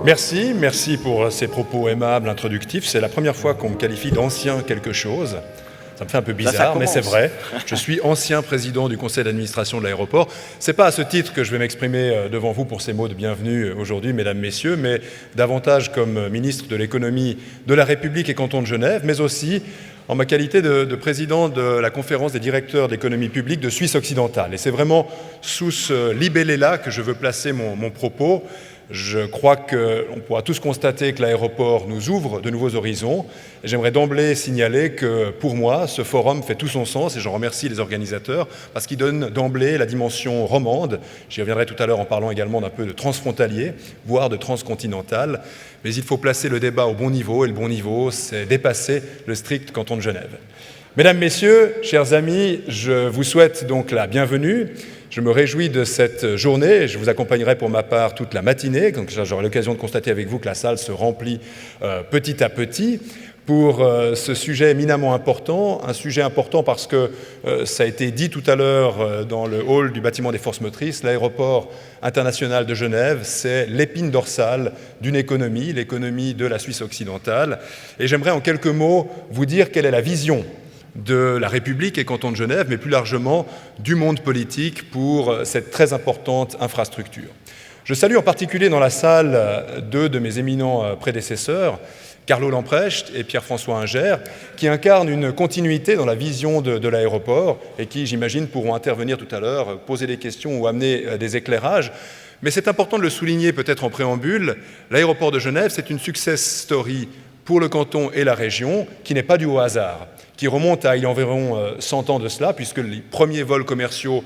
Merci pour ces propos aimables, introductifs. C'est la première fois qu'on me qualifie d'ancien quelque chose. Ça me fait un peu bizarre, mais c'est vrai. Je suis ancien président du conseil d'administration de l'aéroport. Ce n'est pas à ce titre que je vais m'exprimer devant vous pour ces mots de bienvenue aujourd'hui, mesdames, messieurs, mais davantage comme ministre de l'économie de la République et canton de Genève, mais aussi en ma qualité de président de la conférence des directeurs d'économie publique de Suisse occidentale. Et c'est vraiment sous ce libellé-là que je veux placer mon propos. Je crois qu'on pourra tous constater que l'aéroport nous ouvre de nouveaux horizons. Et j'aimerais d'emblée signaler que, pour moi, ce forum fait tout son sens, et j'en remercie les organisateurs, parce qu'il donne d'emblée la dimension romande. J'y reviendrai tout à l'heure en parlant également d'un peu de transfrontalier, voire de transcontinental. Mais il faut placer le débat au bon niveau, et le bon niveau, c'est dépasser le strict canton de Genève. Mesdames, Messieurs, chers amis, je vous souhaite donc la bienvenue. Je me réjouis de cette journée. Je vous accompagnerai pour ma part toute la matinée. Donc j'aurai l'occasion de constater avec vous que la salle se remplit petit à petit pour ce sujet éminemment important. Un sujet important parce que ça a été dit tout à l'heure dans le hall du bâtiment des forces motrices. L'aéroport international de Genève, c'est l'épine dorsale d'une économie, l'économie de la Suisse occidentale. Et j'aimerais en quelques mots vous dire quelle est la vision de la République et canton de Genève, mais plus largement du monde politique pour cette très importante infrastructure. Je salue en particulier dans la salle deux de mes éminents prédécesseurs, Carlo Lamprecht et Pierre-François Inger, qui incarnent une continuité dans la vision de l'aéroport et qui, j'imagine, pourront intervenir tout à l'heure, poser des questions ou amener des éclairages. Mais c'est important de le souligner peut-être en préambule, l'aéroport de Genève, c'est une success story pour le canton et la région qui n'est pas due au hasard, qui remonte à il y a environ 100 ans de cela, puisque les premiers vols commerciaux,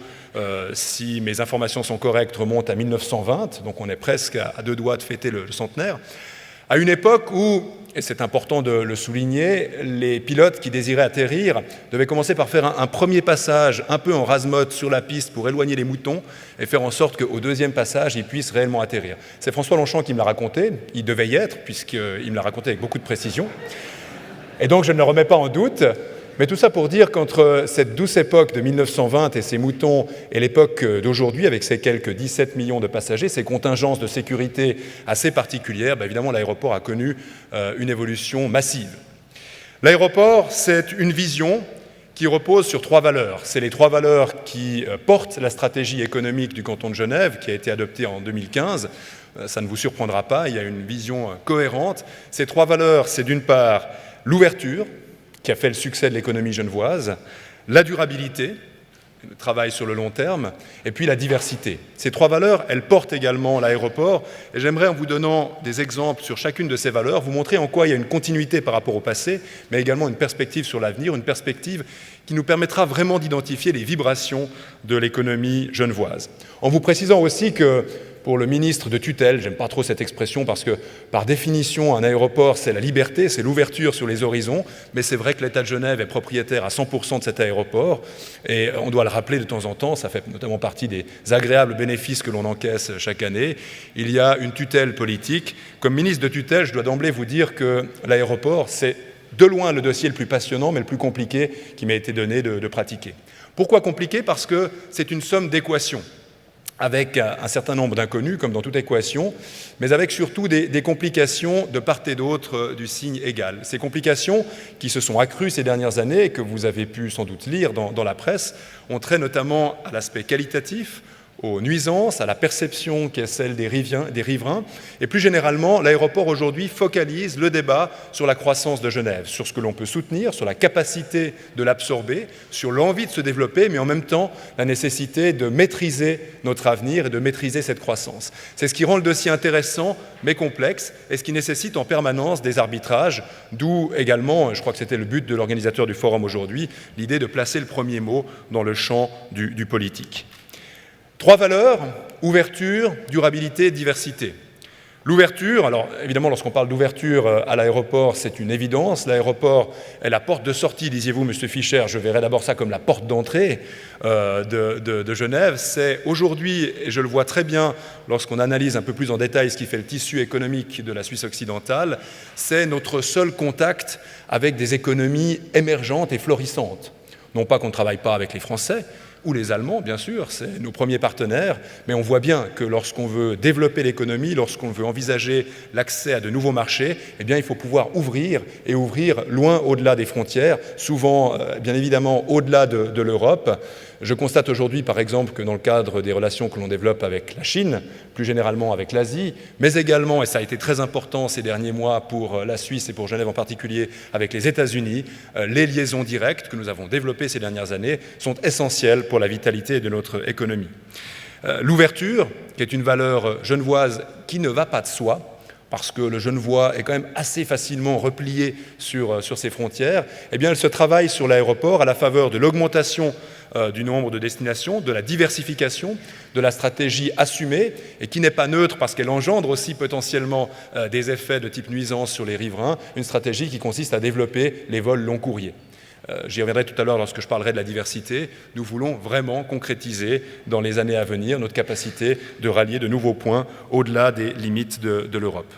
si mes informations sont correctes, remontent à 1920, donc on est presque à deux doigts de fêter le centenaire, à une époque où, et c'est important de le souligner, les pilotes qui désiraient atterrir devaient commencer par faire un premier passage un peu en rase-motte sur la piste pour éloigner les moutons et faire en sorte qu'au deuxième passage, ils puissent réellement atterrir. C'est François Longchamp qui me l'a raconté, il devait y être, puisqu'il me l'a raconté avec beaucoup de précision. Et donc je ne le remets pas en doute, mais tout ça pour dire qu'entre cette douce époque de 1920 et ces moutons et l'époque d'aujourd'hui, avec ces quelques 17 millions de passagers, ces contingences de sécurité assez particulières, évidemment l'aéroport a connu une évolution massive. L'aéroport, c'est une vision qui repose sur trois valeurs. C'est les trois valeurs qui portent la stratégie économique du canton de Genève, qui a été adoptée en 2015. Ça ne vous surprendra pas, il y a une vision cohérente. Ces trois valeurs, c'est d'une part l'ouverture, qui a fait le succès de l'économie genevoise, la durabilité, le travail sur le long terme, et puis la diversité. Ces trois valeurs, elles portent également l'aéroport, et j'aimerais, en vous donnant des exemples sur chacune de ces valeurs, vous montrer en quoi il y a une continuité par rapport au passé, mais également une perspective sur l'avenir, une perspective qui nous permettra vraiment d'identifier les vibrations de l'économie genevoise. En vous précisant aussi que pour le ministre de tutelle, j'aime pas trop cette expression parce que par définition un aéroport c'est la liberté, c'est l'ouverture sur les horizons, mais c'est vrai que l'État de Genève est propriétaire à 100% de cet aéroport et on doit le rappeler de temps en temps, ça fait notamment partie des agréables bénéfices que l'on encaisse chaque année. Il y a une tutelle politique. Comme ministre de tutelle, je dois d'emblée vous dire que l'aéroport c'est de loin le dossier le plus passionnant mais le plus compliqué qui m'a été donné de pratiquer. Pourquoi compliqué? Parce que c'est une somme d'équations, avec un certain nombre d'inconnus, comme dans toute équation, mais avec surtout des complications de part et d'autre du signe égal. Ces complications qui se sont accrues ces dernières années, et que vous avez pu sans doute lire dans la presse, ont trait notamment à l'aspect qualitatif, aux nuisances, à la perception qui est celle des riverains. Et plus généralement, l'aéroport aujourd'hui focalise le débat sur la croissance de Genève, sur ce que l'on peut soutenir, sur la capacité de l'absorber, sur l'envie de se développer, mais en même temps la nécessité de maîtriser notre avenir et de maîtriser cette croissance. C'est ce qui rend le dossier intéressant, mais complexe, et ce qui nécessite en permanence des arbitrages, d'où également, je crois que c'était le but de l'organisateur du forum aujourd'hui, l'idée de placer le premier mot dans le champ du politique. Trois valeurs, ouverture, durabilité, diversité. L'ouverture, alors évidemment lorsqu'on parle d'ouverture à l'aéroport, c'est une évidence. L'aéroport est la porte de sortie, disiez-vous, M. Fischer, je verrais d'abord ça comme la porte d'entrée de Genève. C'est aujourd'hui, et je le vois très bien lorsqu'on analyse un peu plus en détail ce qui fait le tissu économique de la Suisse occidentale, c'est notre seul contact avec des économies émergentes et florissantes. Non pas qu'on ne travaille pas avec les Français, ou les Allemands, bien sûr, c'est nos premiers partenaires, mais on voit bien que lorsqu'on veut développer l'économie, lorsqu'on veut envisager l'accès à de nouveaux marchés, eh bien, il faut pouvoir ouvrir, et ouvrir loin au-delà des frontières, souvent, bien évidemment, au-delà de l'Europe. Je constate aujourd'hui, par exemple, que dans le cadre des relations que l'on développe avec la Chine, plus généralement avec l'Asie, mais également, et ça a été très important ces derniers mois pour la Suisse et pour Genève en particulier, avec les États-Unis, les liaisons directes que nous avons développées ces dernières années sont essentielles pour la vitalité de notre économie. L'ouverture, qui est une valeur genevoise qui ne va pas de soi, parce que le Genevois est quand même assez facilement replié sur ses frontières, eh bien, elle se travaille sur l'aéroport à la faveur de l'augmentation du nombre de destinations, de la diversification, de la stratégie assumée, et qui n'est pas neutre parce qu'elle engendre aussi potentiellement des effets de type nuisance sur les riverains, une stratégie qui consiste à développer les vols long courriers. J'y reviendrai tout à l'heure lorsque je parlerai de la diversité. Nous voulons vraiment concrétiser dans les années à venir notre capacité de rallier de nouveaux points au-delà des limites de l'Europe.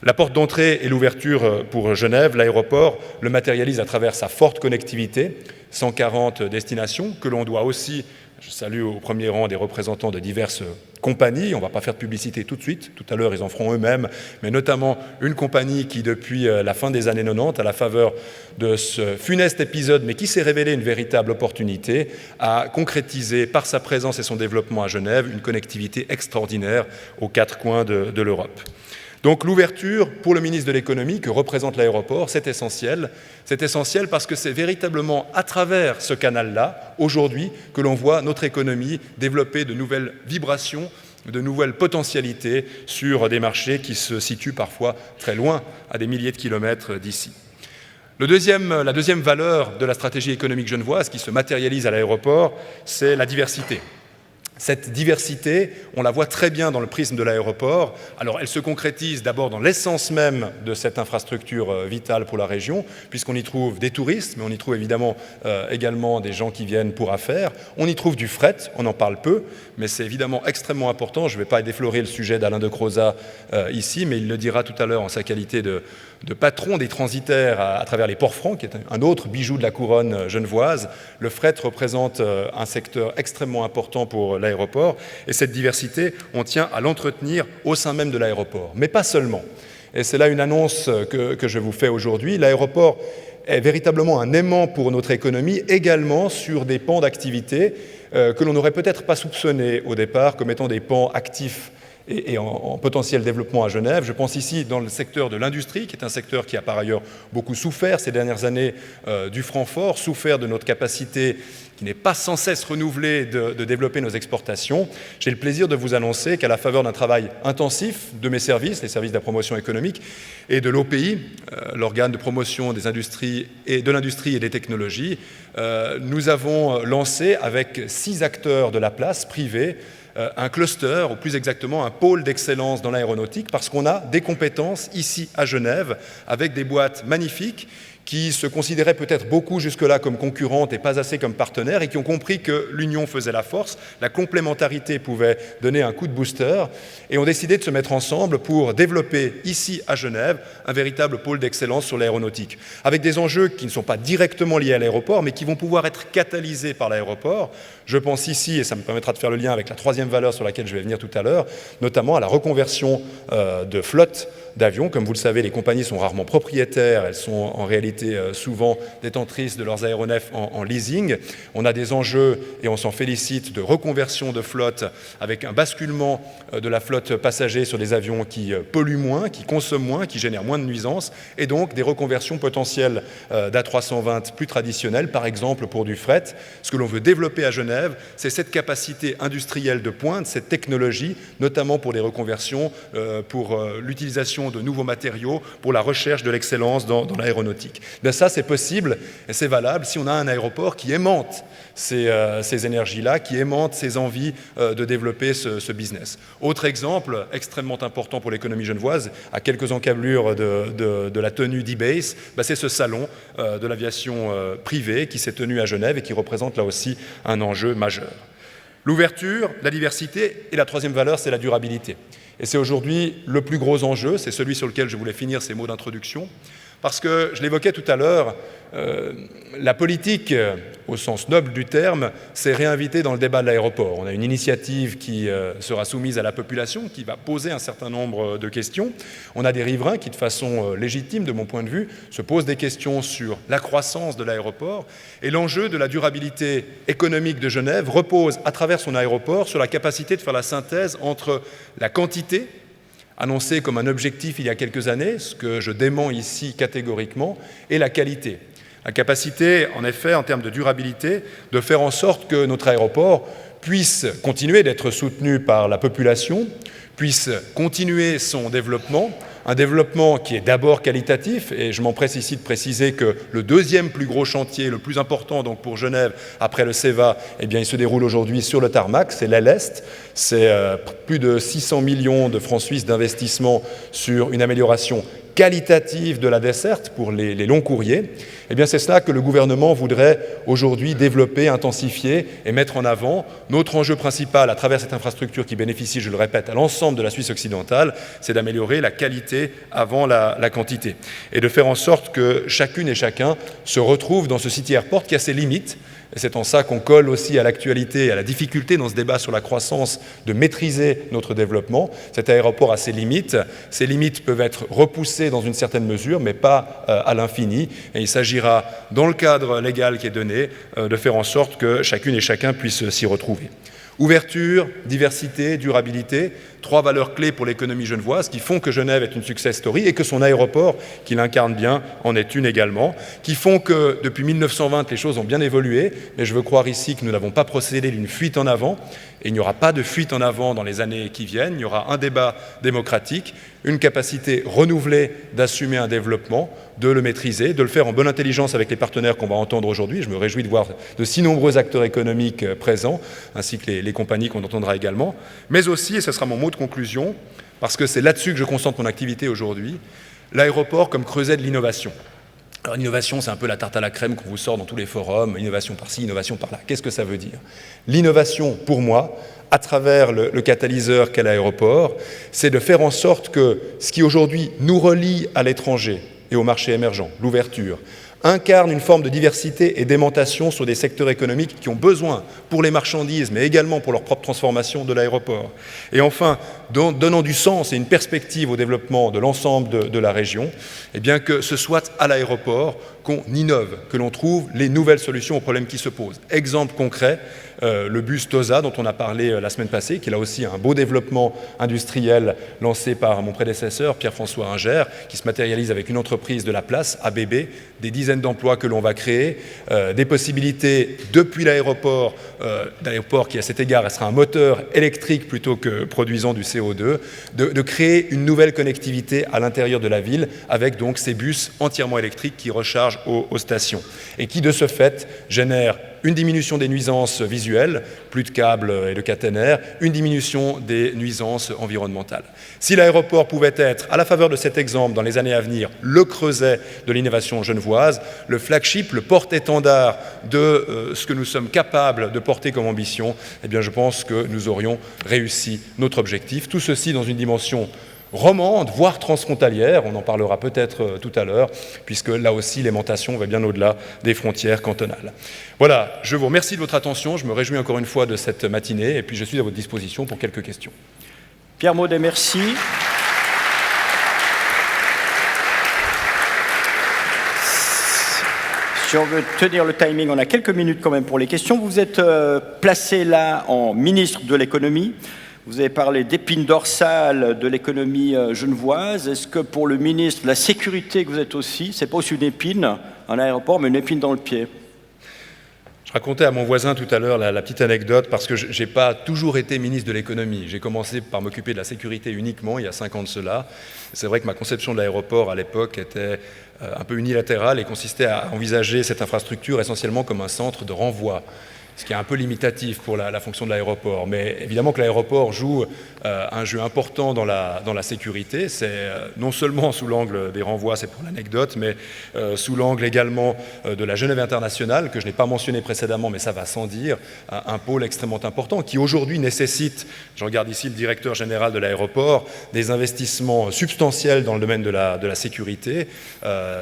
La porte d'entrée et l'ouverture pour Genève, l'aéroport, le matérialise à travers sa forte connectivité, 140 destinations, que l'on doit aussi, je salue au premier rang des représentants de diverses compagnies, on ne va pas faire de publicité tout de suite, tout à l'heure ils en feront eux-mêmes, mais notamment une compagnie qui depuis la fin des années 90, à la faveur de ce funeste épisode, mais qui s'est révélé une véritable opportunité, a concrétisé par sa présence et son développement à Genève une connectivité extraordinaire aux quatre coins de l'Europe. Donc l'ouverture pour le ministre de l'économie que représente l'aéroport, c'est essentiel. C'est essentiel parce que c'est véritablement à travers ce canal-là, aujourd'hui, que l'on voit notre économie développer de nouvelles vibrations, de nouvelles potentialités sur des marchés qui se situent parfois très loin, à des milliers de kilomètres d'ici. La deuxième valeur de la stratégie économique genevoise qui se matérialise à l'aéroport, c'est la diversité. Cette diversité, on la voit très bien dans le prisme de l'aéroport. Alors, elle se concrétise d'abord dans l'essence même de cette infrastructure vitale pour la région, puisqu'on y trouve des touristes, mais on y trouve évidemment également des gens qui viennent pour affaires. On y trouve du fret, on en parle peu, mais c'est évidemment extrêmement important. Je ne vais pas déflorer le sujet d'Alain de Crozat ici, mais il le dira tout à l'heure en sa qualité de patron des transitaires à travers les ports francs, qui est un autre bijou de la couronne genevoise. Le fret représente un secteur extrêmement important pour l'aéroport, et cette diversité, on tient à l'entretenir au sein même de l'aéroport. Mais pas seulement. Et c'est là une annonce que je vous fais aujourd'hui. L'aéroport est véritablement un aimant pour notre économie, également sur des pans d'activité que l'on n'aurait peut-être pas soupçonnés au départ comme étant des pans actifs et en potentiel développement à Genève. Je pense ici dans le secteur de l'industrie, qui est un secteur qui a par ailleurs beaucoup souffert ces dernières années du franc fort, souffert de notre capacité qui n'est pas sans cesse renouvelée de développer nos exportations. J'ai le plaisir de vous annoncer qu'à la faveur d'un travail intensif de mes services, les services de la promotion économique, et de l'OPI, l'organe de promotion des industries et de l'industrie et des technologies, nous avons lancé avec 6 acteurs de la place privée un cluster, ou plus exactement un pôle d'excellence dans l'aéronautique, parce qu'on a des compétences ici à Genève, avec des boîtes magnifiques qui se considéraient peut-être beaucoup jusque-là comme concurrentes et pas assez comme partenaires, et qui ont compris que l'union faisait la force, la complémentarité pouvait donner un coup de booster, et ont décidé de se mettre ensemble pour développer ici à Genève un véritable pôle d'excellence sur l'aéronautique, avec des enjeux qui ne sont pas directement liés à l'aéroport, mais qui vont pouvoir être catalysés par l'aéroport. Je pense ici, et ça me permettra de faire le lien avec la troisième valeur sur laquelle je vais venir tout à l'heure, notamment à la reconversion de flotte d'avions. Comme vous le savez, les compagnies sont rarement propriétaires, elles sont en réalité souvent détentrices de leurs aéronefs en leasing. On a des enjeux, et on s'en félicite, de reconversion de flotte avec un basculement de la flotte passager sur des avions qui polluent moins, qui consomment moins, qui génèrent moins de nuisances, et donc des reconversions potentielles d'A320 plus traditionnelles, par exemple pour du fret. Ce que l'on veut développer à Genève, c'est cette capacité industrielle de pointe, cette technologie, notamment pour les reconversions, pour l'utilisation de nouveaux matériaux, pour la recherche de l'excellence dans l'aéronautique. Bien ça, c'est possible et c'est valable si on a un aéroport qui aimante ces énergies-là, qui aimante ces envies de développer ce business. Autre exemple extrêmement important pour l'économie genevoise, à quelques encablures de la tenue d'e-Base, c'est ce salon de l'aviation privée qui s'est tenu à Genève et qui représente là aussi un enjeu majeur. L'ouverture, la diversité et la troisième valeur, c'est la durabilité. Et c'est aujourd'hui le plus gros enjeu, c'est celui sur lequel je voulais finir ces mots d'introduction, Parce que, je l'évoquais tout à l'heure, la politique, au sens noble du terme, s'est réinvitée dans le débat de l'aéroport. On a une initiative qui sera soumise à la population, qui va poser un certain nombre de questions. On a des riverains qui, de façon légitime, de mon point de vue, se posent des questions sur la croissance de l'aéroport. Et l'enjeu de la durabilité économique de Genève repose, à travers son aéroport, sur la capacité de faire la synthèse entre la quantité, annoncée comme un objectif il y a quelques années, ce que je dément ici catégoriquement, et la qualité. La capacité, en effet, en termes de durabilité, de faire en sorte que notre aéroport puisse continuer d'être soutenu par la population, puisse continuer son développement, un développement qui est d'abord qualitatif, et je m'empresse ici de préciser que le deuxième plus gros chantier, le plus important donc pour Genève, après le CEVA, eh bien, il se déroule aujourd'hui sur le tarmac, c'est l'aile Est, c'est plus de 600 millions de francs suisses d'investissement sur une amélioration qualitative de la desserte pour les longs courriers, eh bien c'est cela que le gouvernement voudrait aujourd'hui développer, intensifier et mettre en avant. Notre enjeu principal à travers cette infrastructure qui bénéficie, je le répète, à l'ensemble de la Suisse occidentale, c'est d'améliorer la qualité avant la quantité et de faire en sorte que chacune et chacun se retrouve dans ce City Airport qui a ses limites. Et c'est en ça qu'on colle aussi à l'actualité et à la difficulté dans ce débat sur la croissance de maîtriser notre développement. Cet aéroport a ses limites. Ces limites peuvent être repoussées dans une certaine mesure, mais pas à l'infini. Et il s'agira, dans le cadre légal qui est donné, de faire en sorte que chacune et chacun puisse s'y retrouver. Ouverture, diversité, durabilité, 3 valeurs clés pour l'économie genevoise qui font que Genève est une success story et que son aéroport, qui l'incarne bien, en est une également, qui font que depuis 1920, les choses ont bien évolué, mais je veux croire ici que nous n'avons pas procédé d'une fuite en avant, et il n'y aura pas de fuite en avant dans les années qui viennent, il y aura un débat démocratique, une capacité renouvelée d'assumer un développement, de le maîtriser, de le faire en bonne intelligence avec les partenaires qu'on va entendre aujourd'hui. Je me réjouis de voir de si nombreux acteurs économiques présents, ainsi que les compagnies qu'on entendra également, mais aussi, et ce sera mon mot de conclusion, parce que c'est là-dessus que je concentre mon activité aujourd'hui, l'aéroport comme creuset de l'innovation. Alors l'innovation, c'est un peu la tarte à la crème qu'on vous sort dans tous les forums, innovation par-ci, innovation par-là. Qu'est-ce que ça veut dire? L'innovation, pour moi, à travers le catalyseur qu'est l'aéroport, c'est de faire en sorte que ce qui aujourd'hui nous relie à l'étranger et au marché émergent, l'ouverture, incarne une forme de diversité et d'aimantation sur des secteurs économiques qui ont besoin pour les marchandises, mais également pour leur propre transformation de l'aéroport. Et enfin, donnant du sens et une perspective au développement de l'ensemble de la région, eh bien que ce soit à l'aéroport qu'on innove, que l'on trouve les nouvelles solutions aux problèmes qui se posent. Exemple concret, le bus TOSA dont on a parlé la semaine passée, qui est là aussi un beau développement industriel lancé par mon prédécesseur, Pierre-François Inger, qui se matérialise avec une entreprise de la place, ABB, des dizaines d'emplois que l'on va créer, des possibilités depuis l'aéroport, qui à cet égard sera un moteur électrique plutôt que produisant du CO2, de créer une nouvelle connectivité à l'intérieur de la ville avec donc ces bus entièrement électriques qui rechargent aux stations et qui de ce fait génèrent une diminution des nuisances visuelles, plus de câbles et de caténaires, une diminution des nuisances environnementales. Si l'aéroport pouvait être, à la faveur de cet exemple, dans les années à venir, le creuset de l'innovation genevoise, le flagship, le porte-étendard de ce que nous sommes capables de porter comme ambition, eh bien je pense que nous aurions réussi notre objectif. Tout ceci dans une dimension romande, voire transfrontalière, on en parlera peut-être tout à l'heure, puisque là aussi l'aimantation va bien au-delà des frontières cantonales. Voilà, je vous remercie de votre attention, je me réjouis encore une fois de cette matinée, et puis je suis à votre disposition pour quelques questions. Pierre Maudet, merci. Si on veut tenir le timing, on a quelques minutes quand même pour les questions. Vous êtes placé là en ministre de l'économie. Vous avez parlé d'épine dorsale de l'économie genevoise. Est-ce que pour le ministre, la sécurité que vous êtes aussi, c'est pas aussi une épine, un aéroport, mais une épine dans le pied? Je racontais à mon voisin tout à l'heure la petite anecdote parce que je n'ai pas toujours été ministre de l'économie. J'ai commencé par m'occuper de la sécurité uniquement il y a 5 ans de cela. C'est vrai que ma conception de l'aéroport à l'époque était un peu unilatérale et consistait à envisager cette infrastructure essentiellement comme un centre de renvoi. ce qui est un peu limitatif pour la fonction de l'aéroport. Mais évidemment que l'aéroport joue un jeu important dans la sécurité. C'est non seulement sous l'angle des renvois, c'est pour l'anecdote, mais sous l'angle également de la Genève internationale, que je n'ai pas mentionné précédemment, mais ça va sans dire, un pôle extrêmement important qui aujourd'hui nécessite, je regarde ici le directeur général de l'aéroport, des investissements substantiels dans le domaine de la sécurité.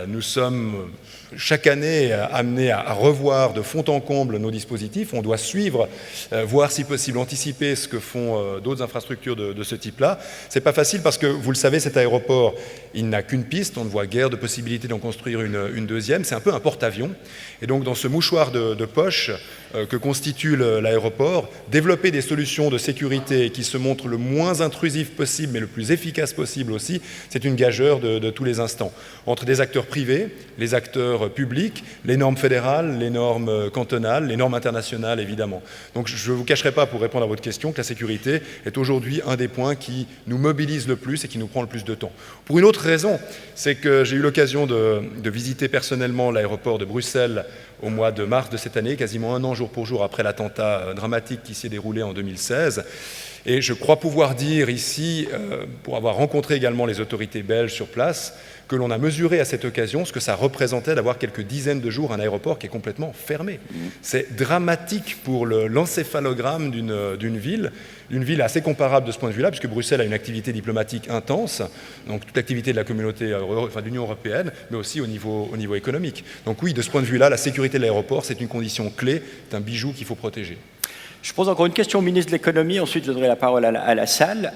Nous sommes chaque année amenés à revoir de fond en comble nos dispositifs. On doit suivre, voir si possible anticiper ce que font d'autres infrastructures de ce type-là. C'est pas facile parce que, vous le savez, cet aéroport, il n'a qu'une piste, on ne voit guère de possibilité d'en construire une deuxième. C'est un peu un porte-avions. Et donc, dans ce mouchoir de poche que constitue l'aéroport, développer des solutions de sécurité qui se montrent le moins intrusif possible, mais le plus efficace possible aussi, c'est une gageure de tous les instants. Entre des acteurs privés, les acteurs publics, les normes fédérales, les normes cantonales, les normes internationales, évidemment. Donc, je ne vous cacherai pas, pour répondre à votre question, que la sécurité est aujourd'hui un des points qui nous mobilise le plus et qui nous prend le plus de temps. Pour une autre raison, c'est que j'ai eu l'occasion de visiter personnellement l'aéroport de Bruxelles au mois de mars de cette année, quasiment un an jour pour jour après l'attentat dramatique qui s'y est déroulé en 2016. Et je crois pouvoir dire ici, pour avoir rencontré également les autorités belges sur place, que l'on a mesuré à cette occasion ce que ça représentait d'avoir quelques dizaines de jours un aéroport qui est complètement fermé. C'est dramatique pour l'encéphalogramme d'une ville assez comparable de ce point de vue-là, puisque Bruxelles a une activité diplomatique intense, donc toute l'activité de la communauté, de l'Union européenne, mais aussi au niveau économique. Donc oui, de ce point de vue-là, la sécurité de l'aéroport, c'est une condition clé, c'est un bijou qu'il faut protéger. Je pose encore une question au ministre de l'économie, ensuite je donnerai la parole à la salle.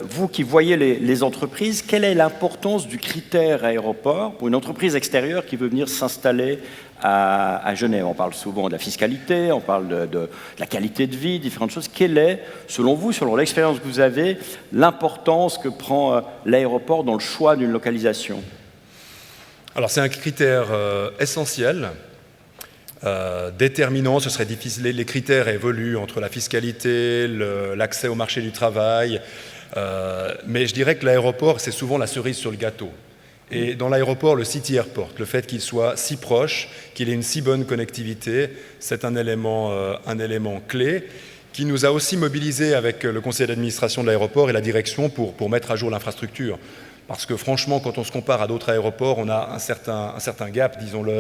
Vous qui voyez les entreprises, quelle est l'importance du critère aéroport pour une entreprise extérieure qui veut venir s'installer à Genève? On parle souvent de la fiscalité, on parle de la qualité de vie, différentes choses. Quelle est, selon vous, selon l'expérience que vous avez, l'importance que prend l'aéroport dans le choix d'une localisation? Alors c'est un critère essentiel. Déterminant, ce serait difficile, les critères évoluent entre la fiscalité, l'accès au marché du travail, mais je dirais que l'aéroport, c'est souvent la cerise sur le gâteau. Et dans l'aéroport, le City Airport, le fait qu'il soit si proche, qu'il ait une si bonne connectivité, c'est un élément clé qui nous a aussi mobilisés avec le conseil d'administration de l'aéroport et la direction pour mettre à jour l'infrastructure. Parce que franchement, quand on se compare à d'autres aéroports, on a un certain gap, disons-le,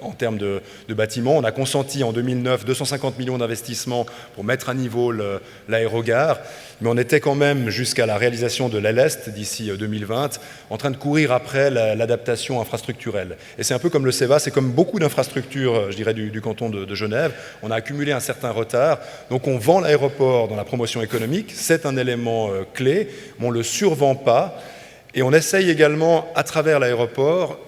en termes de bâtiments. On a consenti en 2009 250 millions d'investissements pour mettre à niveau l'aérogare, mais on était quand même, jusqu'à la réalisation de l'aile Est d'ici 2020, en train de courir après l'adaptation infrastructurelle. Et c'est un peu comme le CEVA, c'est comme beaucoup d'infrastructures, je dirais, du canton de Genève. On a accumulé un certain retard, donc on vend l'aéroport dans la promotion économique, c'est un élément clé, mais on ne le survend pas. Et on essaye également, à travers l'aéroport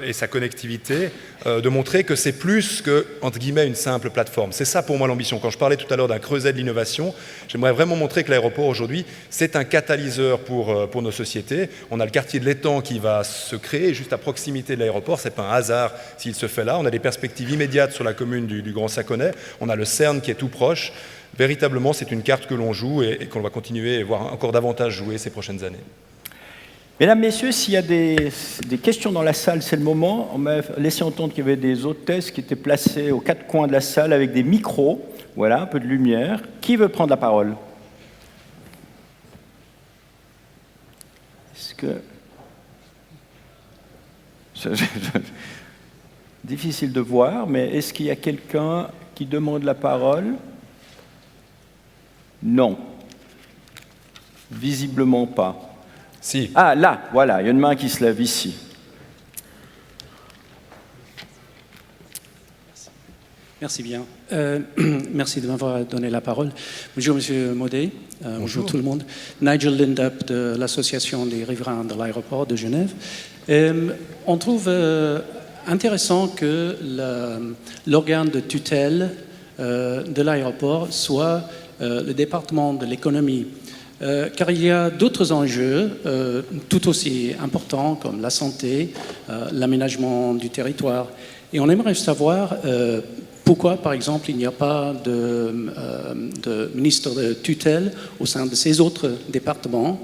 et sa connectivité, de montrer que c'est plus que, entre guillemets, une simple plateforme. C'est ça pour moi l'ambition. Quand je parlais tout à l'heure d'un creuset de l'innovation, j'aimerais vraiment montrer que l'aéroport aujourd'hui, c'est un catalyseur pour nos sociétés. On a le quartier de l'Étang qui va se créer juste à proximité de l'aéroport. Ce n'est pas un hasard s'il se fait là. On a des perspectives immédiates sur la commune du Grand Saconnet. On a le CERN qui est tout proche. Véritablement, c'est une carte que l'on joue et qu'on va continuer et voir encore davantage jouer ces prochaines années. Mesdames, Messieurs, s'il y a des questions dans la salle, c'est le moment. On m'a laissé entendre qu'il y avait des hôtesses qui étaient placées aux quatre coins de la salle avec des micros. Voilà, un peu de lumière. Qui veut prendre la parole? Est-ce que... Difficile de voir, mais est-ce qu'il y a quelqu'un qui demande la parole? Non. Visiblement pas. Si. Ah, là, voilà, il y a une main qui se lève ici. Merci bien. Merci de m'avoir donné la parole. Bonjour, Monsieur Maudet. Bonjour tout le monde. Nigel Lindup de l'Association des riverains de l'aéroport de Genève. On trouve intéressant que l'organe de tutelle de l'aéroport soit le département de l'économie. Car il y a d'autres enjeux tout aussi importants comme la santé, l'aménagement du territoire. Et on aimerait savoir pourquoi, par exemple, il n'y a pas de ministre de tutelle au sein de ces autres départements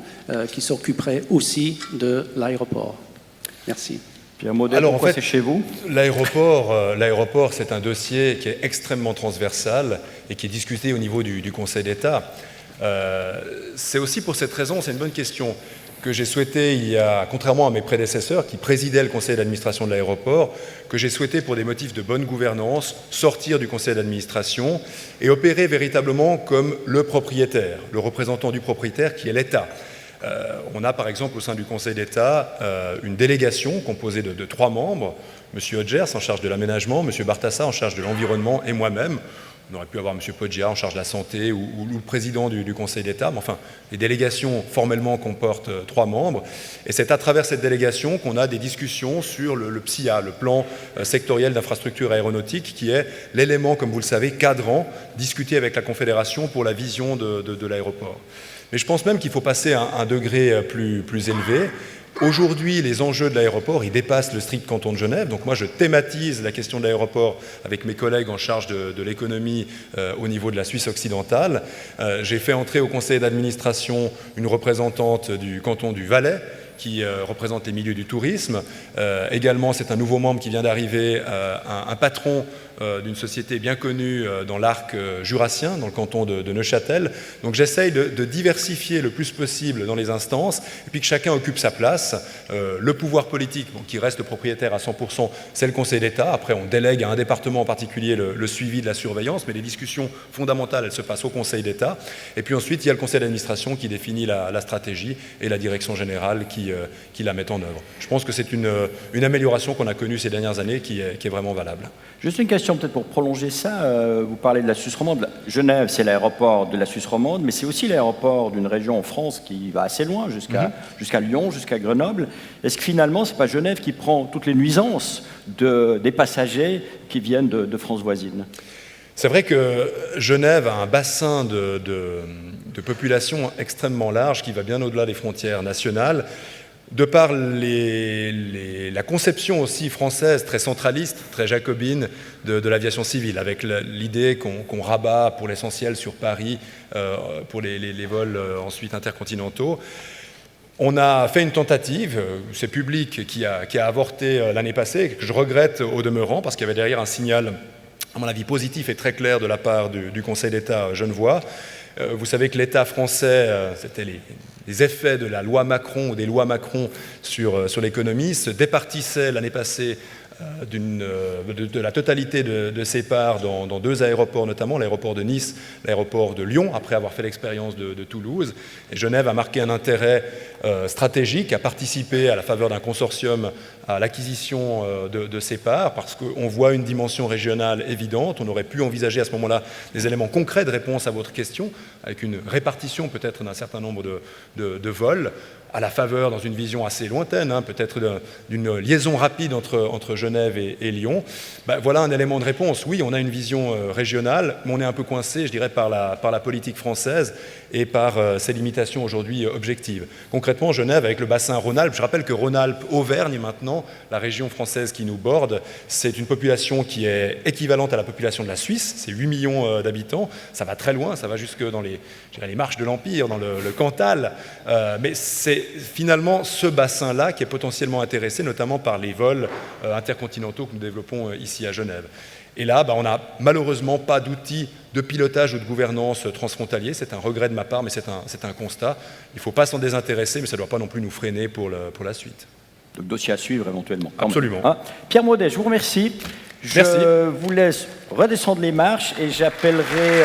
qui s'occuperaient aussi de l'aéroport. Merci. Pierre Maudet, pourquoi c'est chez vous? L'aéroport, c'est un dossier qui est extrêmement transversal et qui est discuté au niveau du Conseil d'État. C'est aussi pour cette raison, c'est une bonne question, que j'ai souhaité, contrairement à mes prédécesseurs qui présidaient le conseil d'administration de l'aéroport, que j'ai souhaité, pour des motifs de bonne gouvernance, sortir du conseil d'administration et opérer véritablement comme le propriétaire, le représentant du propriétaire qui est l'État. On a par exemple au sein du Conseil d'État une délégation composée de 3 membres, M. Hodgers en charge de l'aménagement, M. Bartassa en charge de l'environnement et moi-même. On aurait pu avoir M. Poggia en charge de la santé ou le président du Conseil d'État, mais enfin, les délégations formellement comportent 3 membres. Et c'est à travers cette délégation qu'on a des discussions sur le PSIA, le plan sectoriel d'infrastructure aéronautique, qui est l'élément, comme vous le savez, cadrant, discuté avec la Confédération pour la vision de l'aéroport. Mais je pense même qu'il faut passer à un degré plus élevé. Aujourd'hui, les enjeux de l'aéroport, ils dépassent le strict canton de Genève. Donc moi, je thématise la question de l'aéroport avec mes collègues en charge de l'économie au niveau de la Suisse occidentale. J'ai fait entrer au conseil d'administration une représentante du canton du Valais, qui représente les milieux du tourisme. Également, c'est un nouveau membre qui vient d'arriver, un patron d'une société bien connue dans l'arc jurassien, dans le canton de Neuchâtel. Donc j'essaye de diversifier le plus possible dans les instances, et puis que chacun occupe sa place. Le pouvoir politique, qui reste propriétaire à 100%, c'est le Conseil d'État. Après, on délègue à un département en particulier le suivi de la surveillance, mais les discussions fondamentales, elles se passent au Conseil d'État. Et puis ensuite, il y a le Conseil d'administration qui définit la stratégie et la direction générale qui la met en œuvre. Je pense que c'est une amélioration qu'on a connue ces dernières années qui est vraiment valable. Juste une question peut-être pour prolonger ça. Vous parlez de la Suisse romande. Genève, c'est l'aéroport de la Suisse romande, mais c'est aussi l'aéroport d'une région en France qui va assez loin, jusqu'à Lyon, jusqu'à Grenoble. Est-ce que finalement, ce n'est pas Genève qui prend toutes les nuisances des passagers qui viennent de France voisine? C'est vrai que Genève a un bassin de population extrêmement large qui va bien au-delà des frontières nationales. De par la conception aussi française, très centraliste, très jacobine de l'aviation civile, avec l'idée qu'on rabat pour l'essentiel sur Paris pour les vols ensuite intercontinentaux. On a fait une tentative, c'est public, qui a avorté l'année passée, que je regrette au demeurant, parce qu'il y avait derrière un signal, à mon avis, positif et très clair de la part du Conseil d'État genevois. Vous savez que l'État français, c'était les effets de la loi Macron ou des lois Macron sur l'économie, se départissait l'année passée de la totalité de ses parts dans 2 aéroports, notamment l'aéroport de Nice, l'aéroport de Lyon, après avoir fait l'expérience de Toulouse. Et Genève a marqué un intérêt stratégique à participer à la faveur d'un consortium à l'acquisition de ses parts, parce qu'on voit une dimension régionale évidente. On aurait pu envisager à ce moment-là des éléments concrets de réponse à votre question, avec une répartition peut-être d'un certain nombre de vols, à la faveur, dans une vision assez lointaine, peut-être d'une liaison rapide entre Genève et Lyon. Voilà un élément de réponse. Oui, on a une vision régionale, mais on est un peu coincé, je dirais, par la politique française et par ses limitations aujourd'hui objectives. Concrètement, Genève, avec le bassin Rhône-Alpes, je rappelle que Rhône-Alpes-Auvergne, maintenant, la région française qui nous borde, c'est une population qui est équivalente à la population de la Suisse, c'est 8 millions d'habitants, ça va très loin, ça va jusque dans les marches de l'Empire, dans le Cantal, mais c'est finalement ce bassin-là qui est potentiellement intéressé, notamment par les vols intercontinentaux que nous développons ici à Genève. Et là, on n'a malheureusement pas d'outils de pilotage ou de gouvernance transfrontalier. C'est un regret de ma part, mais c'est un constat. Il ne faut pas s'en désintéresser, mais ça ne doit pas non plus nous freiner pour la suite. Donc, dossier à suivre éventuellement. Absolument. Pierre Maudet, je vous remercie. Merci. Je vous laisse redescendre les marches et j'appellerai...